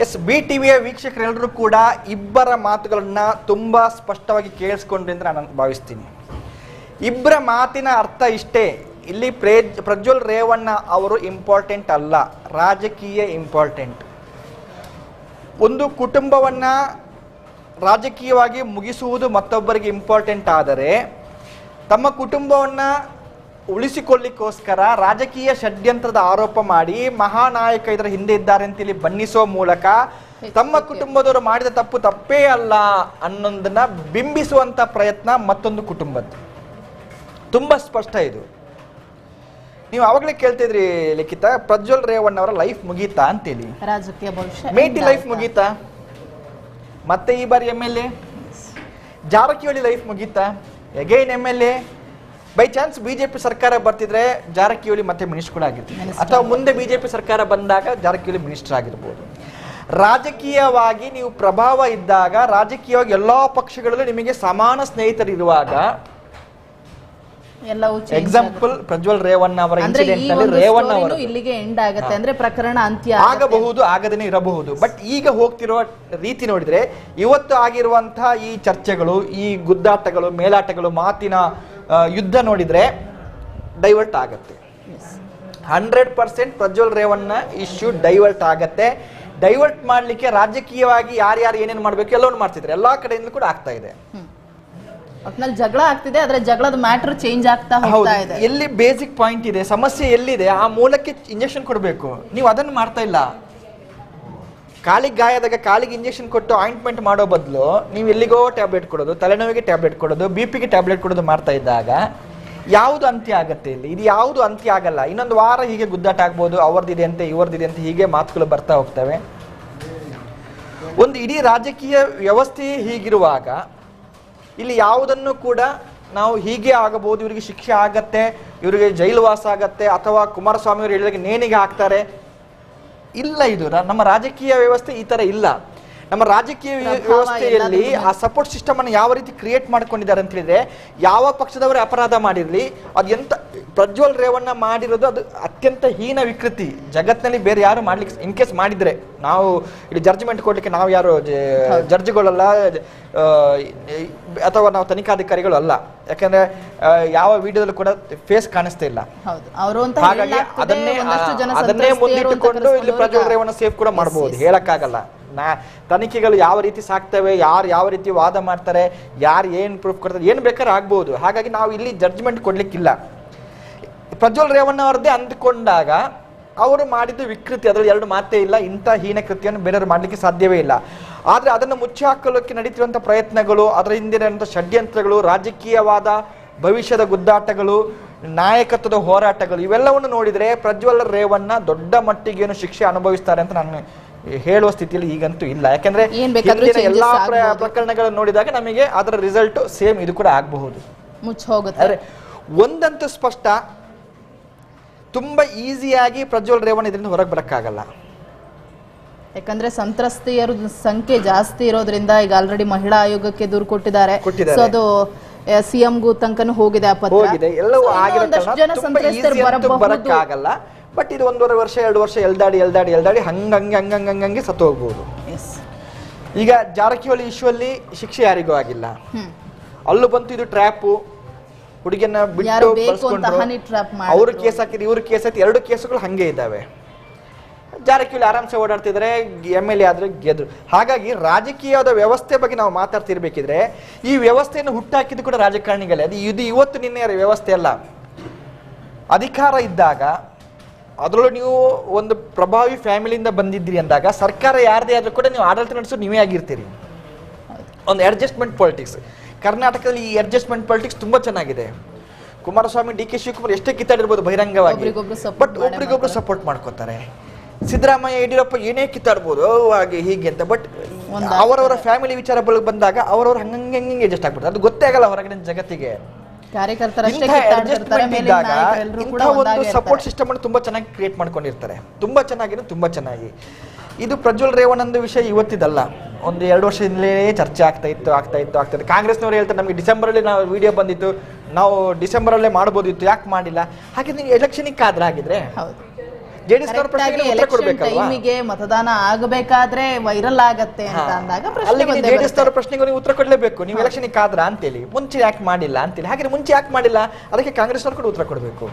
S BTVಯ ವೀಕ್ಷಕರೆಲ್ಲರೂ ಕೂಡ ಇಬ್ಬರ ಮಾತುಗಳನ್ನು ತುಂಬ ಸ್ಪಷ್ಟವಾಗಿ ಕೇಳಿಸ್ಕೊಂಡ್ರಿ ಅಂತ ನಾನು ಭಾವಿಸ್ತೀನಿ. ಇಬ್ಬರ ಮಾತಿನ ಅರ್ಥ ಇಷ್ಟೇ, ಇಲ್ಲಿ ಪ್ರಜ್ವಲ್ ರೇವಣ್ಣ ಅವರು ಇಂಪಾರ್ಟೆಂಟ್ ಅಲ್ಲ, ರಾಜಕೀಯ ಇಂಪಾರ್ಟೆಂಟ್. ಒಂದು ಕುಟುಂಬವನ್ನು ರಾಜಕೀಯವಾಗಿ ಮುಗಿಸುವುದು ಮತ್ತೊಬ್ಬರಿಗೆ ಇಂಪಾರ್ಟೆಂಟ್ ಆದರೆ, ತಮ್ಮ ಕುಟುಂಬವನ್ನು ಉಳಿಸಿಕೊಳ್ಳಿಕ್ಕೋಸ್ಕರ ರಾಜಕೀಯ ಷಡ್ಯಂತ್ರದ ಆರೋಪ ಮಾಡಿ ಮಹಾನಾಯಕ ಇದರ ಹಿಂದೆ ಇದ್ದಾರೆ ಅಂತ ಇಲ್ಲಿ ಬಣ್ಣಿಸುವ ಮೂಲಕ ತಮ್ಮ ಕುಟುಂಬದವರು ಮಾಡಿದ ತಪ್ಪು ತಪ್ಪೇ ಅಲ್ಲ ಅನ್ನೋದನ್ನ ಬಿಂಬಿಸುವಂತ ಪ್ರಯತ್ನ ಮತ್ತೊಂದು ಕುಟುಂಬದ್ದು. ತುಂಬಾ ಸ್ಪಷ್ಟ ಇದು. ನೀವು ಅವಾಗಲೇ ಕೇಳ್ತಿದ್ರಿ ಲಿಖಿತ, ಪ್ರಜ್ವಲ್ ರೇವಣ್ಣ ಅವರ ಲೈಫ್ ಮುಗೀತಾ ಅಂತೇಳಿ. ರಾಜಕೀಯ ಭವಿಷ್ಯ ಮೇಟಿ ಲೈಫ್ ಮುಗೀತಾ? ಮತ್ತೆ ಈ ಬಾರಿ MLA ಜಾರಕಿಹೊಳಿ ಲೈಫ್ ಮುಗೀತಾ? Again MLA. By chance BJP ಸರ್ಕಾರ ಬರ್ತಿದ್ರೆ ಜಾರಕಿಹೊಳಿ ಮತ್ತೆ ಮಿನಿಸ್ಟರ್ ಆಗಿರ್ತಾರೆ, ಅಥವಾ ಮುಂದೆ ಬಿಜೆಪಿ ಸರ್ಕಾರ ಬಂದಾಗ ಜಾರಕಿಹೊಳಿ ಮಿನಿಸ್ಟರ್ ಆಗಿರ್ಬೋದು. ರಾಜಕೀಯವಾಗಿ ನೀವು ಪ್ರಭಾವ ಇದ್ದಾಗ, ರಾಜಕೀಯವಾಗಿ ಎಲ್ಲಾ ಪಕ್ಷಗಳಲ್ಲೂ ನಿಮಗೆ ಸಮಾನ ಸ್ನೇಹಿತರಿರುವಾಗ, ಎಕ್ಸಾಂಪಲ್ ಪ್ರಜ್ವಲ್ ರೇವಣ್ಣ ಅವರ ಇನ್ಸಿಡೆಂಟ್ ಅಲ್ಲಿ ರೇವಣ್ಣ ಅವರು ಇಲ್ಲಿಗೆ ಎಂಡ್ ಆಗುತ್ತೆ ಅಂದ್ರೆ ಪ್ರಕರಣ ಅಂತ್ಯ ಆಗಬಹುದು, ಆಗದೇನೆ ಇರಬಹುದು. ಬಟ್ ಈಗ ಹೋಗ್ತಿರುವ ರೀತಿ ನೋಡಿದ್ರೆ, ಇವತ್ತು ಆಗಿರುವಂತಹ ಈ ಚರ್ಚೆಗಳು, ಈ ಗುದ್ದಾಟಗಳು, ಮೇಲಾಟಗಳು, ಮಾತಿನ ಯುದ್ಧ ನೋಡಿದ್ರೆ ಡೈವರ್ಟ್ ಆಗತ್ತೆ. 100% ಪ್ರಜ್ವಲ್ ರೇವಣ್ಣ ಇಶ್ಯೂ ಡೈವರ್ಟ್ ಆಗತ್ತೆ. ಡೈವರ್ಟ್ ಮಾಡ್ಲಿಕ್ಕೆ ರಾಜಕೀಯವಾಗಿ ಯಾರ್ಯಾರು ಏನೇನು ಮಾಡ್ಬೇಕು ಎಲ್ಲವನ್ನು ಮಾಡ್ತಿದ್ರೆ, ಎಲ್ಲಾ ಕಡೆಯಿಂದ ಕೂಡ ಆಗ್ತಾ ಇದೆ. ಒಟ್ನಲ್ಲಿ ಜಗಳ ಆಗ್ತಿದೆ, ಆದ್ರೆ ಜಗಳದ ಮ್ಯಾಟರ್ ಚೇಂಜ್ ಆಗ್ತಾ ಹೋಗ್ತಾ ಇದೆ. ಎಲ್ಲಿ ಬೇಸಿಕ್ ಪಾಯಿಂಟ್ ಇದೆ, ಸಮಸ್ಯೆ ಎಲ್ಲಿದೆ, ಆ ಮೂಲಕ್ಕೆ ಇಂಜೆಕ್ಷನ್ ಕೊಡಬೇಕು. ನೀವು ಅದನ್ನು ಮಾಡ್ತಾ ಇಲ್ಲ. ಕಾಲಿಗೆ ಗಾಯದಾಗ ಕಾಲಿಗೆ ಇಂಜೆಕ್ಷನ್ ಕೊಟ್ಟು ಆಯಿಂಟ್ಮೆಂಟ್ ಮಾಡೋ ಬದಲು ನೀವು ಎಲ್ಲಿಗೋ ಟ್ಯಾಬ್ಲೆಟ್ ಕೊಡೋದು, ತಲೆನೋವಿಗೆ ಟ್ಯಾಬ್ಲೆಟ್ ಕೊಡೋದು, BP-ಗೆ ಟ್ಯಾಬ್ಲೆಟ್ ಕೊಡೋದು ಮಾಡ್ತಾ ಇದ್ದಾಗ ಯಾವುದು ಅಂತ್ಯ ಆಗತ್ತೆ ಇಲ್ಲಿ? ಇದು ಯಾವುದು ಅಂತ್ಯ ಆಗಲ್ಲ. ಇನ್ನೊಂದು ವಾರ ಹೀಗೆ ಗುದ್ದಾಟ ಆಗ್ಬೋದು, ಅವ್ರದ್ದಿದೆ ಅಂತ ಇವ್ರದ್ದಿದೆ ಅಂತ ಹೀಗೆ ಮಾತುಗಳು ಬರ್ತಾ ಹೋಗ್ತವೆ. ಒಂದು ಇಡೀ ರಾಜಕೀಯ ವ್ಯವಸ್ಥೆ ಹೀಗಿರುವಾಗ ಇಲ್ಲಿ ಯಾವುದನ್ನು ಕೂಡ ನಾವು ಹೀಗೆ ಆಗಬಹುದು, ಇವರಿಗೆ ಶಿಕ್ಷೆ ಆಗತ್ತೆ, ಇವರಿಗೆ ಜೈಲುವಾಸ ಆಗತ್ತೆ, ಅಥವಾ ಕುಮಾರಸ್ವಾಮಿ ಅವರು ಹೇಳಿದಾಗ ನೇಣಿಗೆ ಹಾಕ್ತಾರೆ, ಇಲ್ಲ. ಇದು ನಮ್ಮ ರಾಜಕೀಯ ವ್ಯವಸ್ಥೆ ಈ ತರ ಇಲ್ಲ. ನಮ್ಮ ರಾಜಕೀಯ ವ್ಯವಸ್ಥೆಯಲ್ಲಿ ಆ ಸಪೋರ್ಟ್ ಸಿಸ್ಟಮ್ ಅನ್ನು ಯಾವ ರೀತಿ ಕ್ರಿಯೇಟ್ ಮಾಡ್ಕೊಂಡಿದ್ದಾರೆ ಅಂತ ಹೇಳಿದ್ರೆ, ಯಾವ ಪಕ್ಷದವರೇ ಅಪರಾಧ ಮಾಡಿರ್ಲಿ, ಅದು ಎಂತ ಪ್ರಜ್ವಲ್ ರೇವಣ್ಣ ಮಾಡಿರೋದು ಅದು ಅತ್ಯಂತ ಹೀನ ವಿಕೃತಿ. ಜಗತ್ತಿನಲ್ಲಿ ಬೇರೆ ಯಾರು ಮಾಡ್ಲಿಕ್ಕೆ, ಇನ್ ಕೇಸ್ ಮಾಡಿದ್ರೆ ನಾವು ಇಲ್ಲಿ ಜಡ್ಜ್ಮೆಂಟ್ ಕೊಡ್ಲಿಕ್ಕೆ ನಾವು ಯಾರು ಜಡ್ಜ್ಗಳಲ್ಲ, ಅಥವಾ ನಾವು ತನಿಖಾಧಿಕಾರಿಗಳು ಅಲ್ಲ. ಯಾಕಂದ್ರೆ ಯಾವ ವಿಡಿಯೋದಲ್ಲೂ ಕೂಡ ಫೇಸ್ ಕಾಣಿಸ್ತಾ ಇಲ್ಲ. ಹಾಗಾಗಿ ಅದನ್ನೇ ಮುಂದಿಟ್ಟುಕೊಂಡು ಇಲ್ಲಿ ಪ್ರಜ್ವಲ್ ರೇವಣ್ಣ ಸೇಫ್ ಕೂಡ ಮಾಡಬಹುದು, ಹೇಳಕ್ಕಾಗಲ್ಲ. ತನಿಖೆಗಳು ಯಾವ ರೀತಿ ಸಾಕ್ತವೆ, ಯಾರು ಯಾವ ರೀತಿ ವಾದ ಮಾಡ್ತಾರೆ, ಯಾರು ಏನ್ ಪ್ರೂಫ್ ಕೊಡ್ತಾರೆ, ಏನ್ ಬೇಕಾದ್ರೆ ಆಗ್ಬಹುದು. ಹಾಗಾಗಿ ನಾವು ಇಲ್ಲಿ ಜಡ್ಜ್ಮೆಂಟ್ ಕೊಡ್ಲಿಕ್ಕಿಲ್ಲ. ಪ್ರಜ್ವಲ್ ರೇವಣ್ಣ ಅವರದ್ದೇ ಅಂದ್ಕೊಂಡಾಗ ಅವರು ಮಾಡಿದ್ದು ವಿಕೃತಿ, ಅದರಲ್ಲಿ ಎರಡು ಮಾತೇ ಇಲ್ಲ. ಇಂಥ ಹೀನ ಕೃತಿಯನ್ನು ಬೇರೆಯವರು ಮಾಡ್ಲಿಕ್ಕೆ ಸಾಧ್ಯವೇ ಇಲ್ಲ. ಆದ್ರೆ ಅದನ್ನು ಮುಚ್ಚಿ ಹಾಕಲಿಕ್ಕೆ ನಡೀತಿರುವಂತಹ ಪ್ರಯತ್ನಗಳು, ಅದರ ಹಿಂದಿರುವಂಥ ಷಡ್ಯಂತ್ರಗಳು, ರಾಜಕೀಯವಾದ ಭವಿಷ್ಯದ ಗುದ್ದಾಟಗಳು, ನಾಯಕತ್ವದ ಹೋರಾಟಗಳು, ಇವೆಲ್ಲವನ್ನು ನೋಡಿದ್ರೆ ಪ್ರಜ್ವಲ್ ರೇವಣ್ಣ ದೊಡ್ಡ ಮಟ್ಟಿಗೆ ಏನು ಶಿಕ್ಷೆ ಅನುಭವಿಸ್ತಾರೆ ಅಂತ ನಾನು ಹೇಳುವ ಸ್ಥಿತಿಯಲ್ಲಿ ಈಗಂತೂ ಇಲ್ಲ. ಯಾಕಂದ್ರೆ ಎಲ್ಲಾ ಪ್ರಕರಣಗಳನ್ನು ನೋಡಿದಾಗ ನಮಗೆ ಅದರ ರಿಸಲ್ಟ್ ಸೇಮ್ ಇದು ಕೂಡ ಆಗಬಹುದು, ಮುಚ್ಚೋಗುತ್ತೆ. ಒಂದಂತೂ ಸ್ಪಷ್ಟ, ತುಂಬಾ ಈಸಿಯಾಗಿ ಪ್ರಜ್ವಲ್ ರೇವಣ್ಣ ಇದರಿಂದ ಹೊರಗೆ ಬರಕ್ಕಾಗಲ್ಲ. ಯಾಕಂದ್ರೆ ಸಂತ್ರಸ್ತೆಯರ ಸಂಖ್ಯೆ ಜಾಸ್ತಿ ಇರೋದ್ರಿಂದ ಈಗ ಆಲ್ರೆಡಿ ಮಹಿಳಾ ಆಯೋಗಕ್ಕೆ ದೂರು ಕೊಟ್ಟಿದ್ದಾರೆ. ಸೊ ಅದು CM-ಗೂ ತನಕನೂ ಹೋಗಿದೆ, ಆ ಪತ್ರ ಎಲ್ಲವೂ ಬರಕ್ಕಾಗಲ್ಲ. ಬಟ್ ಇದು 1.5 ವರ್ಷ 2 ವರ್ಷ ಎಲ್ದಾಡಿ ಹಂಗಂಗೆ ಸತ್ತು ಹೋಗ್ಬೋದು. ಈಗ ಜಾರಕಿಹೊಳಿ ಇಶ್ಯೂ ಅಲ್ಲಿ ಶಿಕ್ಷೆ ಯಾರಿಗೂ ಆಗಿಲ್ಲ, ಅಲ್ಲೂ ಬಂತು ಇದು ಟ್ರ್ಯಾಪು, ಹುಡುಗಿಯನ್ನ ಬಿಟ್ಟು ಅವ್ರು ಕೇಸ್ ಹಾಕಿದ್ರು, ಇವ್ರು ಕೇಸ್ ಹಾಕಿ, 2 ಕೇಸುಗಳು ಹಂಗೆ ಇದ್ದಾವೆ. ಜಾರಕಿಹೊಳಿ ಆರಾಮ್ಸೆ ಓಡಾಡ್ತಿದ್ರೆ, MLA ಆದ್ರೆ ಗೆದ್ರು. ಹಾಗಾಗಿ ರಾಜಕೀಯದ ವ್ಯವಸ್ಥೆ ಬಗ್ಗೆ ನಾವು ಮಾತಾಡ್ತಿರ್ಬೇಕಿದ್ರೆ, ಈ ವ್ಯವಸ್ಥೆಯನ್ನು ಹುಟ್ಟಾಕಿದ್ದು ಕೂಡ ರಾಜಕಾರಣಿಗಳೇ. ಇದು ಇವತ್ತು ನಿನ್ನೆ ವ್ಯವಸ್ಥೆ ಅಲ್ಲ. ಅಧಿಕಾರ ಇದ್ದಾಗ, ಅದರಲ್ಲೂ ನೀವು ಒಂದು ಪ್ರಭಾವಿ ಫ್ಯಾಮಿಲಿಯಿಂದ ಬಂದಿದ್ದೀರಿ ಅಂದಾಗ, ಸರ್ಕಾರ ಯಾರದೇ ಆದ್ರೂ ಕೂಡ ನೀವು ಆಡಳಿತ ನಡೆಸೋದು ನೀವೇ ಆಗಿರ್ತೀರಿ. ಒಂದು ಅಡ್ಜಸ್ಟ್ಮೆಂಟ್ ಪಾಲಿಟಿಕ್ಸ್ ಕರ್ನಾಟಕದಲ್ಲಿ, ಈ ಅಡ್ಜಸ್ಟ್ಮೆಂಟ್ ಪಾಲಿಟಿಕ್ಸ್ ತುಂಬಾ ಚೆನ್ನಾಗಿದೆ. ಕುಮಾರಸ್ವಾಮಿ, DK ಶಿವಕುಮಾರ್ ಎಷ್ಟೇ ಕಿತ್ತಾಡಿರ್ಬೋದು ಬಹಿರಂಗವಾಗಿ, ಬಟ್ ಒಬ್ರಿಗೊಬ್ರು ಸಪೋರ್ಟ್ ಮಾಡ್ಕೋತಾರೆ. ಸಿದ್ದರಾಮಯ್ಯ, ಯಡಿಯೂರಪ್ಪ ಏನೇ ಕಿತ್ತಾಡ್ಬೋದು ಹಾಗೆ ಹೀಗೆ ಅಂತ, ಬಟ್ ಅವರವರ ಫ್ಯಾಮಿಲಿ ವಿಚಾರ ಬಂದಾಗ ಅವರವ್ರು ಹಂಗೆ ಅಡ್ಜಸ್ಟ್ ಆಗ್ಬಿಡ್ತಾರೆ. ಅದು ಗೊತ್ತೇ ಆಗಲ್ಲ ಹೊರಗಡೆ ಜಗತ್ತಿಗೆ. ಒಂದು ಸಪೋರ್ಟ್ ಸಿಸ್ಟಮ್ ಅನ್ನು ತುಂಬಾ ಚೆನ್ನಾಗಿ ಕ್ರಿಯೇಟ್ ಮಾಡ್ಕೊಂಡಿರ್ತಾರೆ, ತುಂಬಾ ಚೆನ್ನಾಗಿ. ಇದು ಪ್ರಜ್ವಲ್ ರೇವಣ್ಣಂದು ವಿಷಯ ಇವತ್ತಿದಲ್ಲ, 1-2 ವರ್ಷದಿಂದಲೇ ಚರ್ಚೆ ಆಗ್ತಾ ಇತ್ತು. ಕಾಂಗ್ರೆಸ್ನವರು ಹೇಳ್ತಾರೆ ನಮಗೆ ಡಿಸೆಂಬರ್ ಅಲ್ಲಿ ನಾವು ವಿಡಿಯೋ ಬಂದಿತ್ತು, ನಾವು ಡಿಸೆಂಬರ್ ಅಲ್ಲೇ ಮಾಡಬಹುದಿತ್ತು, ಯಾಕೆ ಮಾಡಿಲ್ಲ? ಹಾಗೆ ನೀವು ಎಲೆಕ್ಷನ್ ಕಾದ್ರೆ ಆಗಿದ್ರೆ ಜೆಡಿಎಸ್ ನವರ ಪ್ರಶ್ನೆಗೆ ಉತ್ತರ ಕೊಡ್ಬೇಕಲ್ವಾ? ಟೈಮಿಗೆ ಮತದಾನ ಆಗಬೇಕಾದ್ರೆ ವೈರಲ್ ಆಗತ್ತೆ ಅಂತ ಅಂದಾಗ ಪ್ರಶ್ನೆ ಅಲ್ಲಿಗೆ ಬಂದೇ ಜೆಡಿಎಸ್ ಬರುತ್ತೆ. ನವರ ಪ್ರಶ್ನೆಗೆ ನೀವು ಉತ್ತರ ಕೊಡ್ಲೇಬೇಕು. ನೀವು ಎಲೆಕ್ಷನ್ ಕಾದ್ರ ಅಂತೇಳಿ ಮುಂಚೆ ಯಾಕೆ ಮಾಡಿಲ್ಲ ಅಂತೇಳಿ. ಹಾಗೆ ಮುಂಚೆ ಯಾಕೆ ಮಾಡಿಲ್ಲ ಅದಕ್ಕೆ ಕಾಂಗ್ರೆಸ್ ನವರು ಕೂಡ ಉತ್ತರ ಕೊಡಬೇಕು.